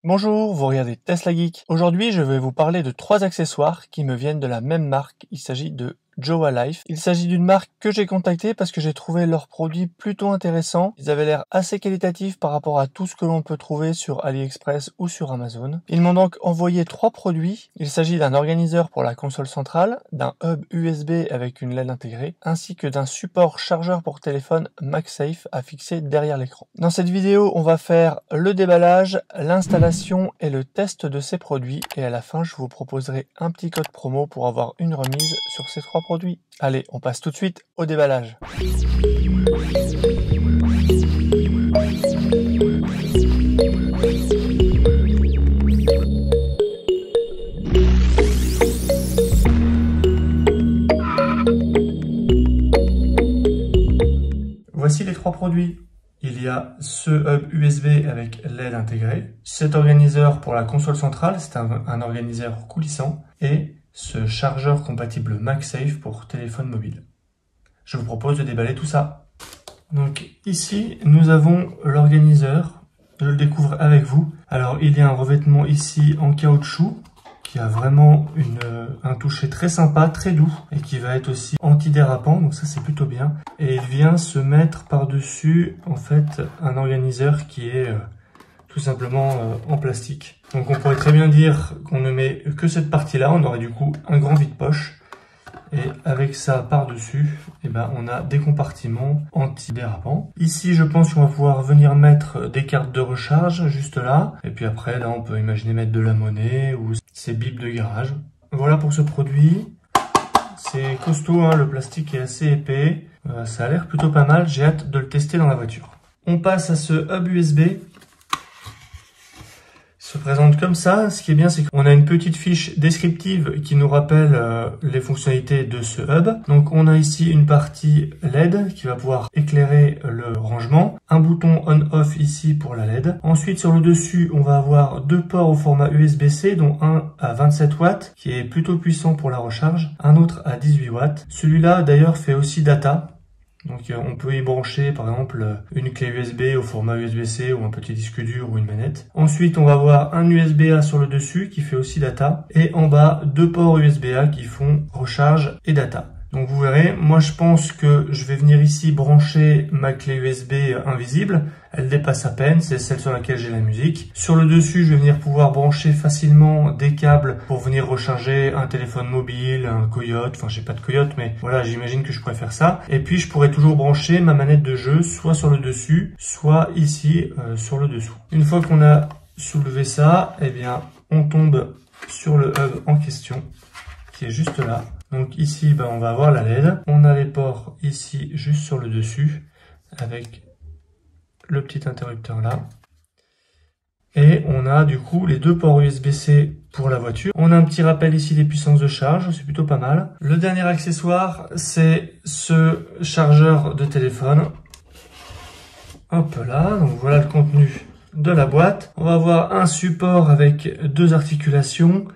Bonjour, vous regardez Tesla Geek. Aujourd'hui, je vais vous parler de 3 accessoires qui me viennent de la même marque. Il s'agit de Jowa Life. Il s'agit d'une marque que j'ai contactée parce que j'ai trouvé leurs produits plutôt intéressants. Ils avaient l'air assez qualitatifs par rapport à tout ce que l'on peut trouver sur AliExpress ou sur Amazon. Ils m'ont donc envoyé 3 produits. Il s'agit d'un organiseur pour la console centrale, d'un hub USB avec une LED intégrée, ainsi que d'un support chargeur pour téléphone MagSafe à fixer derrière l'écran. Dans cette vidéo, on va faire le déballage, l'installation et le test de ces produits. Et à la fin, je vous proposerai un petit code promo pour avoir une remise sur ces 3 produits. Allez, on passe tout de suite au déballage. Voici les 3 produits. Il y a ce hub USB avec LED intégré, cet organiseur pour la console centrale, c'est un organiseur coulissant, et ce chargeur compatible MagSafe pour téléphone mobile. Je vous propose de déballer tout ça. Donc ici, nous avons l'organiseur. Je le découvre avec vous. Alors il y a un revêtement ici en caoutchouc qui a vraiment un toucher très sympa, très doux et qui va être aussi antidérapant. Donc ça c'est plutôt bien. Et il vient se mettre par-dessus en fait un organiseur qui est tout simplement en plastique. Donc on pourrait très bien dire qu'on ne met que cette partie-là, on aurait du coup un grand vide-poche. Et avec ça par-dessus, on a des compartiments anti-dérapants. Ici, je pense qu'on va pouvoir venir mettre des cartes de recharge juste là. Et puis après, là, on peut imaginer mettre de la monnaie ou ces bips de garage. Voilà pour ce produit. C'est costaud, hein, le plastique est assez épais. Ça a l'air plutôt pas mal, j'ai hâte de le tester dans la voiture. On passe à ce hub USB. Se présente comme ça. Ce qui est bien, c'est qu'on a une petite fiche descriptive qui nous rappelle les fonctionnalités de ce hub. Donc on a ici une partie LED qui va pouvoir éclairer le rangement, un bouton on-off ici pour la LED. Ensuite sur le dessus, on va avoir 2 ports au format USB-C, dont un à 27 watts qui est plutôt puissant pour la recharge, un autre à 18 watts. Celui-là d'ailleurs fait aussi data. Donc on peut y brancher par exemple une clé USB au format USB-C ou un petit disque dur ou une manette. Ensuite on va avoir un USB-A sur le dessus qui fait aussi data et en bas 2 ports USB-A qui font recharge et data. Donc vous verrez, moi je pense que je vais venir ici brancher ma clé USB invisible. Elle dépasse à peine, c'est celle sur laquelle j'ai la musique. Sur le dessus, je vais venir pouvoir brancher facilement des câbles pour venir recharger un téléphone mobile, un Coyote. Enfin, j'ai pas de Coyote, mais voilà, j'imagine que je pourrais faire ça. Et puis, je pourrais toujours brancher ma manette de jeu, soit sur le dessus, soit ici, sur le dessous. Une fois qu'on a soulevé ça, on tombe sur le hub en question, qui est juste là. Donc ici, on va avoir la LED. On a les ports ici, juste sur le dessus, avec le petit interrupteur là. Et on a du coup les 2 ports USB-C pour la voiture. On a un petit rappel ici des puissances de charge, c'est plutôt pas mal. Le dernier accessoire, c'est ce chargeur de téléphone. Hop là, donc voilà le contenu de la boîte. On va avoir un support avec 2 articulations.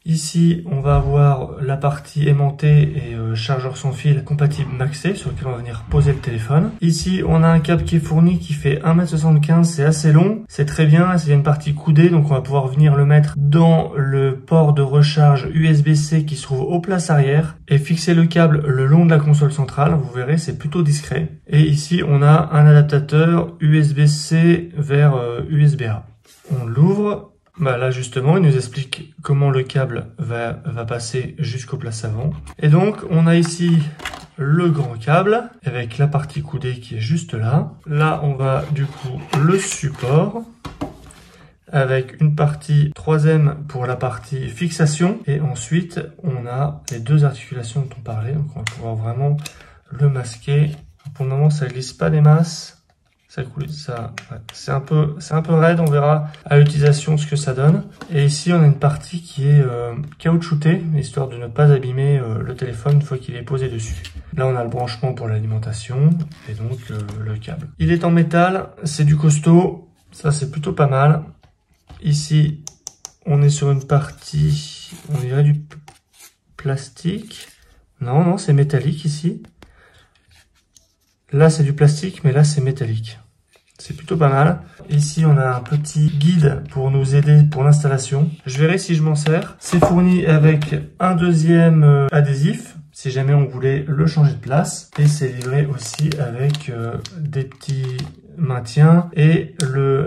Ici, on va avoir la partie aimantée et chargeur sans fil compatible MagSafe sur lequel on va venir poser le téléphone. Ici, on a un câble qui est fourni qui fait 1,75 m, c'est assez long, c'est très bien, il y a une partie coudée, donc on va pouvoir venir le mettre dans le port de recharge USB-C qui se trouve aux places arrière et fixer le câble le long de la console centrale. Vous verrez, c'est plutôt discret. Et ici, on a un adaptateur USB-C vers USB-A. On l'ouvre. Là justement, il nous explique comment le câble va passer jusqu'aux places avant. Et donc, on a ici le grand câble avec la partie coudée qui est juste là. Là, on va du coup le support avec une partie 3e pour la partie fixation. Et ensuite, on a les 2 articulations dont on parlait. Donc, on va pouvoir vraiment le masquer. Pour le moment, ça glisse pas des masses. C'est un peu raide, on verra à l'utilisation ce que ça donne. Et ici on a une partie qui est caoutchoutée, histoire de ne pas abîmer le téléphone une fois qu'il est posé dessus. Là on a le branchement pour l'alimentation et donc le câble. Il est en métal, c'est du costaud, ça c'est plutôt pas mal. Ici on est sur une partie, on dirait du plastique. Non, c'est métallique ici. Là, c'est du plastique, mais là, c'est métallique. C'est plutôt pas mal. Ici, on a un petit guide pour nous aider pour l'installation. Je verrai si je m'en sers. C'est fourni avec un deuxième adhésif, si jamais on voulait le changer de place. Et c'est livré aussi avec des petits maintiens et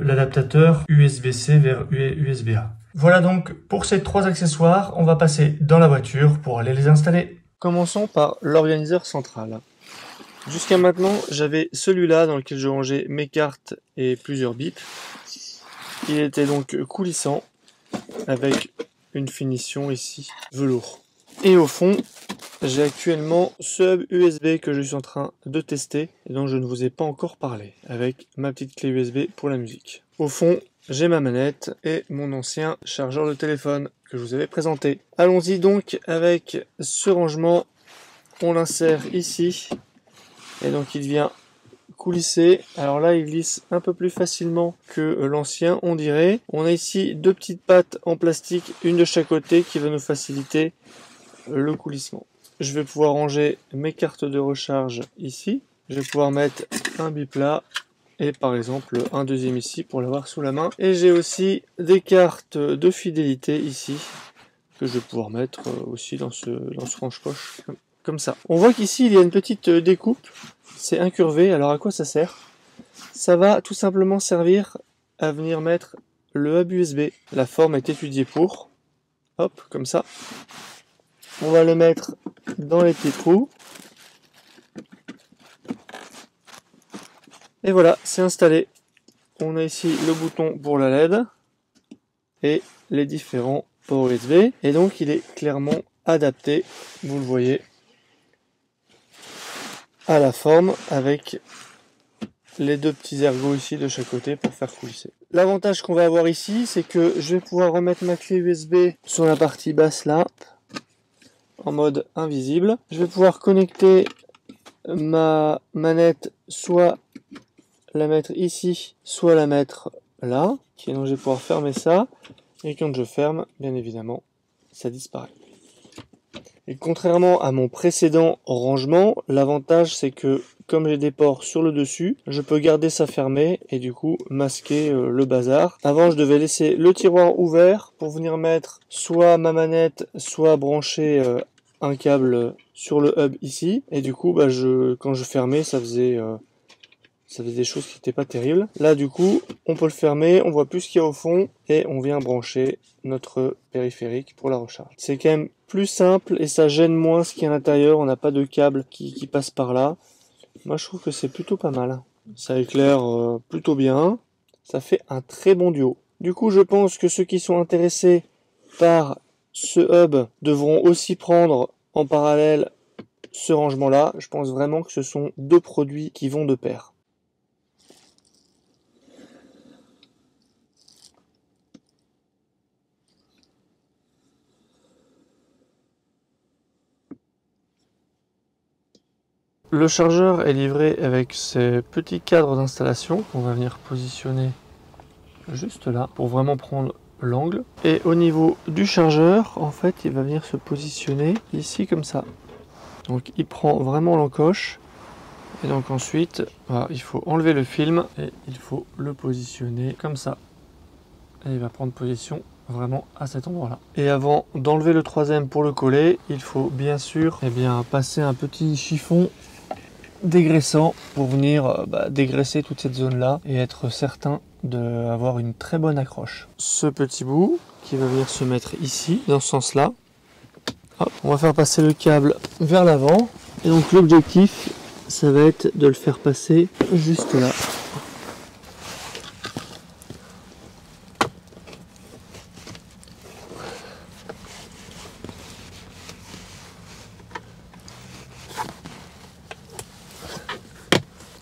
l'adaptateur USB-C vers USB-A. Voilà donc pour ces 3 accessoires. On va passer dans la voiture pour aller les installer. Commençons par l'organiseur central. Jusqu'à maintenant, j'avais celui-là dans lequel je rangeais mes cartes et plusieurs bips. Il était donc coulissant avec une finition ici velours. Et au fond, j'ai actuellement ce hub USB que je suis en train de tester et dont je ne vous ai pas encore parlé avec ma petite clé USB pour la musique. Au fond, j'ai ma manette et mon ancien chargeur de téléphone que je vous avais présenté. Allons-y donc avec ce rangement. On l'insère ici. Et donc il vient coulisser. Alors là, il glisse un peu plus facilement que l'ancien, on dirait. On a ici 2 petites pattes en plastique, une de chaque côté, qui va nous faciliter le coulissement. Je vais pouvoir ranger mes cartes de recharge ici. Je vais pouvoir mettre un bip là et par exemple un deuxième ici pour l'avoir sous la main. Et j'ai aussi des cartes de fidélité ici que je vais pouvoir mettre aussi dans ce range-poche. Comme ça. On voit qu'ici il y a une petite découpe, c'est incurvé. Alors à quoi ça sert? Ça va tout simplement servir à venir mettre le hub USB. La forme est étudiée pour. Hop, comme ça. On va le mettre dans les petits trous. Et voilà, c'est installé. On a ici le bouton pour la LED et les différents ports USB. Et donc il est clairement adapté, vous le voyez, à la forme avec les 2 petits ergots ici de chaque côté pour faire coulisser. L'avantage qu'on va avoir ici, c'est que je vais pouvoir remettre ma clé USB sur la partie basse là, en mode invisible. Je vais pouvoir connecter ma manette, soit la mettre ici, soit la mettre là. Et donc je vais pouvoir fermer ça. Et quand je ferme, bien évidemment, ça disparaît. Et contrairement à mon précédent rangement, l'avantage c'est que comme j'ai des ports sur le dessus, je peux garder ça fermé et du coup masquer le bazar. Avant je devais laisser le tiroir ouvert pour venir mettre soit ma manette, soit brancher un câble sur le hub ici. Et du coup quand je fermais ça faisait des choses qui n'étaient pas terribles. Là du coup on peut le fermer, on voit plus ce qu'il y a au fond et on vient brancher notre périphérique pour la recharge. C'est quand même plus simple et ça gêne moins ce qui est à l'intérieur, on n'a pas de câble qui passe par là. Moi je trouve que c'est plutôt pas mal. Ça éclaire plutôt bien, ça fait un très bon duo. Du coup je pense que ceux qui sont intéressés par ce hub devront aussi prendre en parallèle ce rangement là. Je pense vraiment que ce sont 2 produits qui vont de pair. Le chargeur est livré avec ces petits cadres d'installation qu'on va venir positionner juste là pour vraiment prendre l'angle. Et au niveau du chargeur, en fait, il va venir se positionner ici comme ça. Donc il prend vraiment l'encoche. Et donc ensuite, voilà, il faut enlever le film et il faut le positionner comme ça. Et il va prendre position vraiment à cet endroit-là. Et avant d'enlever le 3e pour le coller, il faut bien sûr passer un petit chiffon dégraissant pour venir dégraisser toute cette zone là et être certain d'avoir une très bonne accroche. Ce petit bout qui va venir se mettre ici dans ce sens là. Hop, on va faire passer le câble vers l'avant et donc l'objectif ça va être de le faire passer juste là.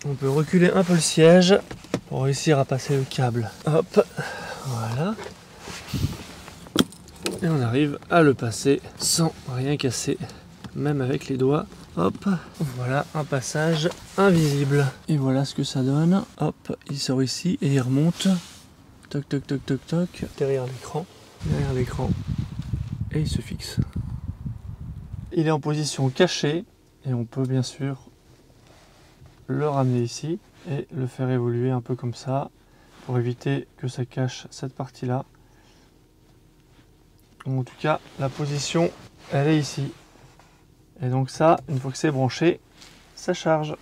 On peut reculer un peu le siège pour réussir à passer le câble. Hop, voilà. Et on arrive à le passer sans rien casser, même avec les doigts. Hop, voilà un passage invisible. Et voilà ce que ça donne. Hop, il sort ici et il remonte. Toc, toc, toc, toc, toc. Derrière l'écran. Derrière l'écran. Et il se fixe. Il est en position cachée et on peut bien sûr le ramener ici et le faire évoluer un peu comme ça pour éviter que ça cache cette partie-là. En tout cas, la position, elle est ici. Et donc ça, une fois que c'est branché, ça charge.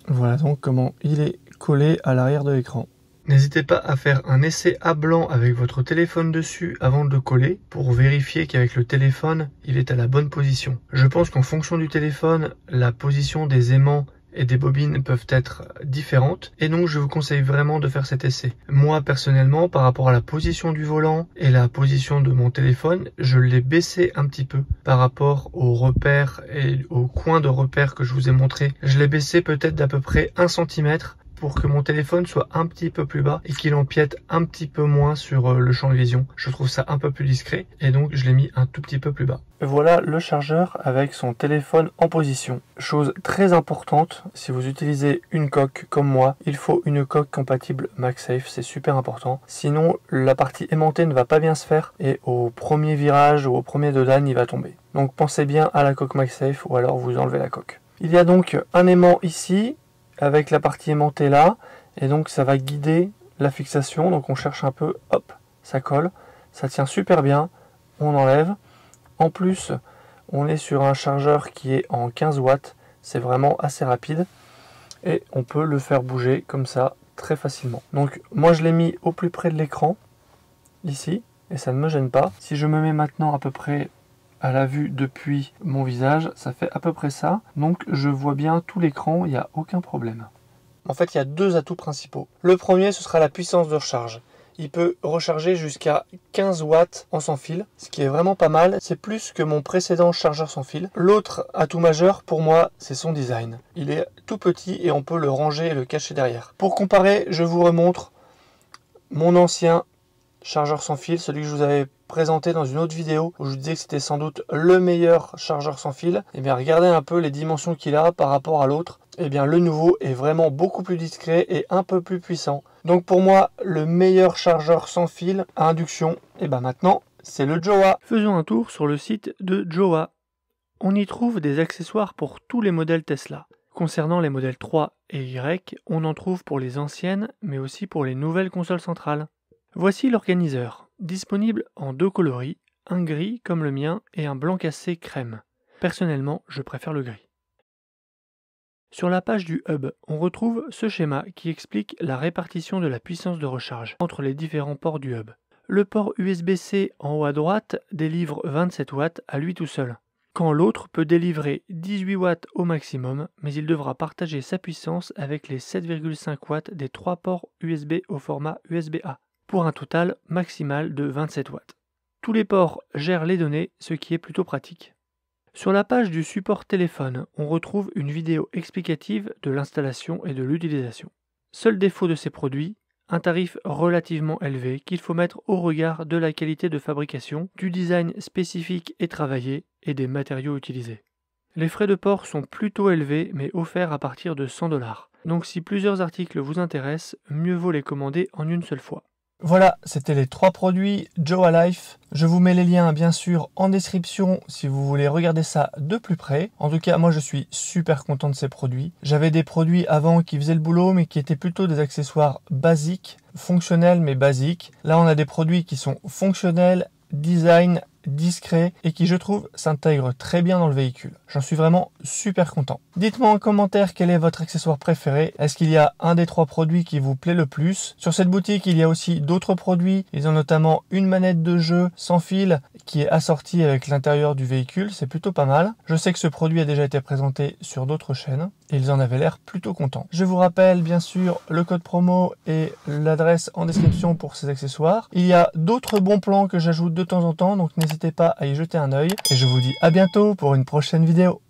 Voilà donc comment il est collé à l'arrière de l'écran. N'hésitez pas à faire un essai à blanc avec votre téléphone dessus avant de le coller pour vérifier qu'avec le téléphone, il est à la bonne position. Je pense qu'en fonction du téléphone, la position des aimants et des bobines peuvent être différentes et donc je vous conseille vraiment de faire cet essai. Moi personnellement, par rapport à la position du volant et la position de mon téléphone, je l'ai baissé un petit peu par rapport aux repères et aux coins de repères que je vous ai montré. Je l'ai baissé peut-être d'à peu près 1 cm pour que mon téléphone soit un petit peu plus bas et qu'il empiète un petit peu moins sur le champ de vision. Je trouve ça un peu plus discret et donc je l'ai mis un tout petit peu plus bas. Voilà le chargeur avec son téléphone en position. Chose très importante, si vous utilisez une coque comme moi, il faut une coque compatible MagSafe, c'est super important. Sinon, la partie aimantée ne va pas bien se faire et au premier virage ou au premier dodan, il va tomber. Donc pensez bien à la coque MagSafe ou alors vous enlevez la coque. Il y a donc un aimant ici, avec la partie aimantée là, et donc ça va guider la fixation, donc on cherche un peu, hop, ça colle, ça tient super bien, on enlève. En plus, on est sur un chargeur qui est en 15 watts, c'est vraiment assez rapide, et on peut le faire bouger comme ça, très facilement. Donc moi je l'ai mis au plus près de l'écran, ici, et ça ne me gêne pas. Si je me mets maintenant à peu près à la vue depuis mon visage, ça fait à peu près ça. Donc je vois bien tout l'écran, il n'y a aucun problème. En fait, il y a deux atouts principaux. Le premier, ce sera la puissance de recharge. Il peut recharger jusqu'à 15 watts en sans fil, ce qui est vraiment pas mal. C'est plus que mon précédent chargeur sans fil. L'autre atout majeur pour moi, c'est son design. Il est tout petit et on peut le ranger et le cacher derrière. Pour comparer, je vous remontre mon ancien chargeur sans fil, celui que je vous avais présenté dans une autre vidéo où je vous disais que c'était sans doute le meilleur chargeur sans fil. Et bien regardez un peu les dimensions qu'il a par rapport à l'autre. Et bien le nouveau est vraiment beaucoup plus discret et un peu plus puissant. Donc pour moi, le meilleur chargeur sans fil à induction, et bien maintenant, c'est le Jowa. Faisons un tour sur le site de Jowa. On y trouve des accessoires pour tous les modèles Tesla. Concernant les modèles 3 et Y, on en trouve pour les anciennes, mais aussi pour les nouvelles consoles centrales. Voici l'organiseur, disponible en deux coloris, un gris comme le mien et un blanc cassé crème. Personnellement, je préfère le gris. Sur la page du hub, on retrouve ce schéma qui explique la répartition de la puissance de recharge entre les différents ports du hub. Le port USB-C en haut à droite délivre 27 watts à lui tout seul, quand l'autre peut délivrer 18 watts au maximum, mais il devra partager sa puissance avec les 7,5 watts des trois ports USB au format USB-A, pour un total maximal de 27 watts. Tous les ports gèrent les données, ce qui est plutôt pratique. Sur la page du support téléphone, on retrouve une vidéo explicative de l'installation et de l'utilisation. Seul défaut de ces produits, un tarif relativement élevé qu'il faut mettre au regard de la qualité de fabrication, du design spécifique et travaillé et des matériaux utilisés. Les frais de port sont plutôt élevés mais offerts à partir de 100 $. Donc si plusieurs articles vous intéressent, mieux vaut les commander en une seule fois. Voilà, c'était les 3 produits Jowa Life. Je vous mets les liens bien sûr en description si vous voulez regarder ça de plus près. En tout cas, moi je suis super content de ces produits. J'avais des produits avant qui faisaient le boulot mais qui étaient plutôt des accessoires basiques, fonctionnels mais basiques. Là on a des produits qui sont fonctionnels, design, discret et qui je trouve s'intègre très bien dans le véhicule. J'en suis vraiment super content. Dites-moi en commentaire quel est votre accessoire préféré. Est-ce qu'il y a un des 3 produits qui vous plaît le plus? Sur cette boutique, il y a aussi d'autres produits. Ils ont notamment une manette de jeu sans fil qui est assortie avec l'intérieur du véhicule. C'est plutôt pas mal. Je sais que ce produit a déjà été présenté sur d'autres chaînes et ils en avaient l'air plutôt contents. Je vous rappelle bien sûr le code promo et l'adresse en description pour ces accessoires. Il y a d'autres bons plans que j'ajoute de temps en temps, donc n'hésitez pas à y jeter un œil et je vous dis à bientôt pour une prochaine vidéo.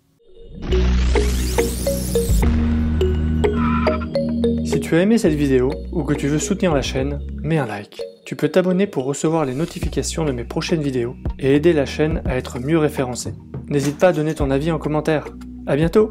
Si tu as aimé cette vidéo ou que tu veux soutenir la chaîne, mets un like. Tu peux t'abonner pour recevoir les notifications de mes prochaines vidéos et aider la chaîne à être mieux référencée. N'hésite pas à donner ton avis en commentaire. À bientôt!